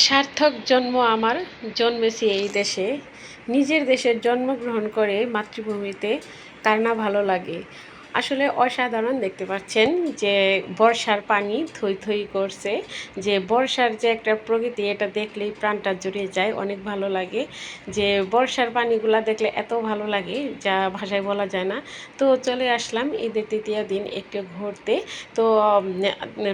সার্থক জন্ম আমার, জন্মেছি এই দেশে। নিজের দেশের জন্মগ্রহণ করে মাতৃভূমিতে কার না ভালো লাগে। আসলে অসাধারণ দেখতে পাচ্ছেন যে বর্ষার পানি থই থই করছে, যে বর্ষার যে একটা প্রকৃতি, এটা দেখলেই প্রাণটা জুড়িয়ে যায়, অনেক ভালো লাগে। যে বর্ষার পানিগুলা দেখলে এত ভালো লাগে যা ভাষায় বলা যায় না। তো চলে আসলাম ঈদের তৃতীয় দিন একটু ঘুরতে। তো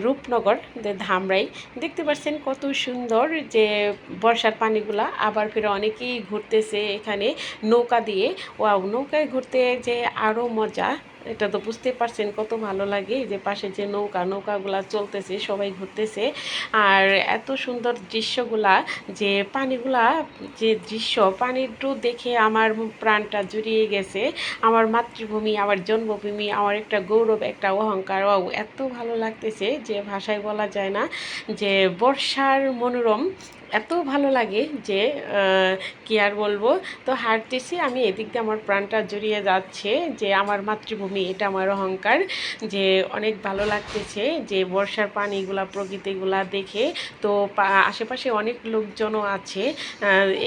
রূপনগর ধামরাই দেখতে পাচ্ছেন কত সুন্দর যে বর্ষার পানিগুলা। আবার ফিরে অনেকেই ঘুরতেছে এখানে নৌকা দিয়ে। ওয়াও, নৌকায় ঘুরতে যে আরও মজা, এটা তো বুঝতে পারছেন কত ভালো লাগে। যে পাশে যে নৌকাগুলা চলতেছে, সবাই ঘুরতেছে। আর এত সুন্দর দৃশ্যগুলা, যে পানিগুলা, যে দৃশ্য পানিটু দেখে আমার প্রাণটা জুড়িয়ে গেছে। আমার মাতৃভূমি, আমার জন্মভূমি, আমার একটা গৌরব, একটা অহংকার। ও এত ভালো লাগতেছে যে ভাষায় বলা যায় না। যে বর্ষার মনোরম এত ভালো লাগে যে কি আর বলবো। তো হাঁটতেছি আমি, এদিক দিয়ে আমার প্রাণটা জুড়িয়ে যাচ্ছে যে আমার মাতৃভূমি, এটা আমার অহংকার। যে অনেক ভালো লাগতেছে যে বর্ষার পানিগুলা, প্রকৃতিগুলা দেখে। তো আশেপাশে অনেক লোকজনও আছে।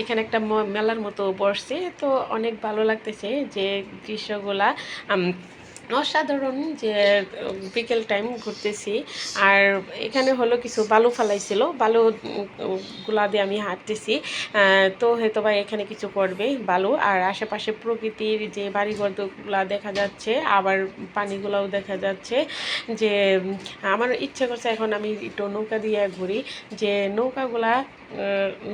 এখানে একটা মেলার মতো বসছে, তো অনেক ভালো লাগতেছে যে দৃশ্যগুলা। অসাধারণ যে বিকেল টাইম ঘুরতেছি। আর এখানে হলো কিছু বালু ফালাইছিল, বালু গুলা দিয়ে আমি হাঁটতেছি। তো হয়তো বা এখানে কিছু করবে বালু। আর আশেপাশে প্রকৃতির যে বাড়িঘরগুলা দেখা যাচ্ছে, আবার পানিগুলাও দেখা যাচ্ছে। যে আমার ইচ্ছে করছে এখন আমি একটু নৌকা দিয়ে ঘুরি। যে নৌকাগুলা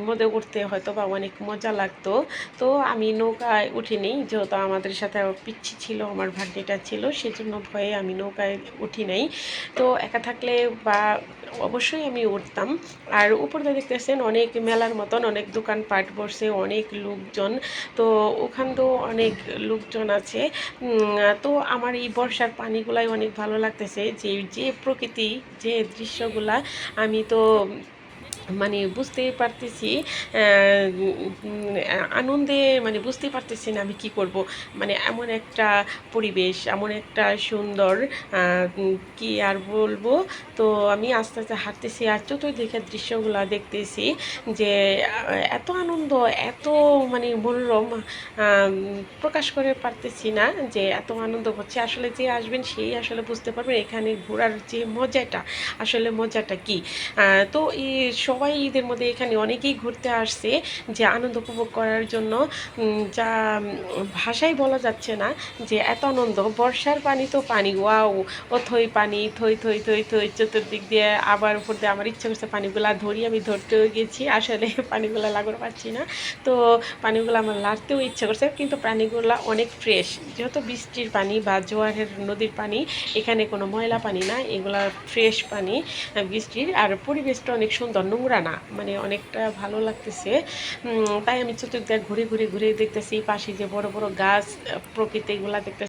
মধ্যে উঠতে হয়তো বা অনেক মজা লাগতো। তো আমি নৌকায় উঠিনি, যেহেতু আমাদের সাথে পিচ্ছি ছিল, আমার ভাগ্নিটা ছিল, সেজন্য ভয়ে আমি নৌকায় উঠি নাই। তো একা থাকলে বা অবশ্যই আমি উঠতাম। আর উপরে দেখতেছেন অনেক মেলার মতন অনেক দোকানপাট বসছে, অনেক লোকজন। তো ওখান তো অনেক লোকজন আছে। তো আমার এই বর্ষার পানিগুলাই অনেক ভালো লাগতেছে। যে যে প্রকৃতি, যে দৃশ্যগুলা, আমি তো মানে বুঝতেই পারতেছি আনন্দে, মানে বুঝতেই পারতেছি না আমি কি করব। মানে এমন একটা পরিবেশ, এমন একটা সুন্দর, কি আর বলবো। তো আমি আস্তে আস্তে হাঁটতেছি আর চতুর্দিকের দৃশ্যগুলো দেখতেছি। যে এত আনন্দ, এত মানে মনোরম, প্রকাশ করে পারতেছি না যে এত আনন্দ হচ্ছে। আসলে যে আসবেন সেই আসলে বুঝতে পারবেন এখানে ঘোরার যে মজাটা, আসলে মজাটা কি। তো এই সবাই ঈদের মধ্যে এখানে অনেকেই ঘুরতে আসছে যে আনন্দ উপভোগ করার জন্য। যা ভাষায় বলা যাচ্ছে না যে এত আনন্দ। বর্ষার পানি তো পানি, ওয়াও, ও থই পানি, থই থই থই থই চতুর্দিক দিয়ে। আবার উপর দিয়ে আমার ইচ্ছে করছে পানিগুলা ধরি, আমি ধরতেও গেছি, আসলে পানিগুলা লাগাতে পারছি না। তো পানিগুলো আমার লাগতেও ইচ্ছে করছে, কিন্তু পানিগুলা অনেক ফ্রেশ, যেহেতু বৃষ্টির পানি বা জোয়ারের নদীর পানি, এখানে কোনো ময়লা পানি না, এগুলা ফ্রেশ পানি বৃষ্টির। আর পরিবেশটা অনেক সুন্দর, নোংরা না, মানে অনেকটা ভালো লাগতেছে। তাই আমি চতুর্দিকে ঘুরে ঘুরে ঘুরে দেখতেছি পাশে যে বড় বড় গাছ, প্রকৃতি, এগুলা দেখতেছি।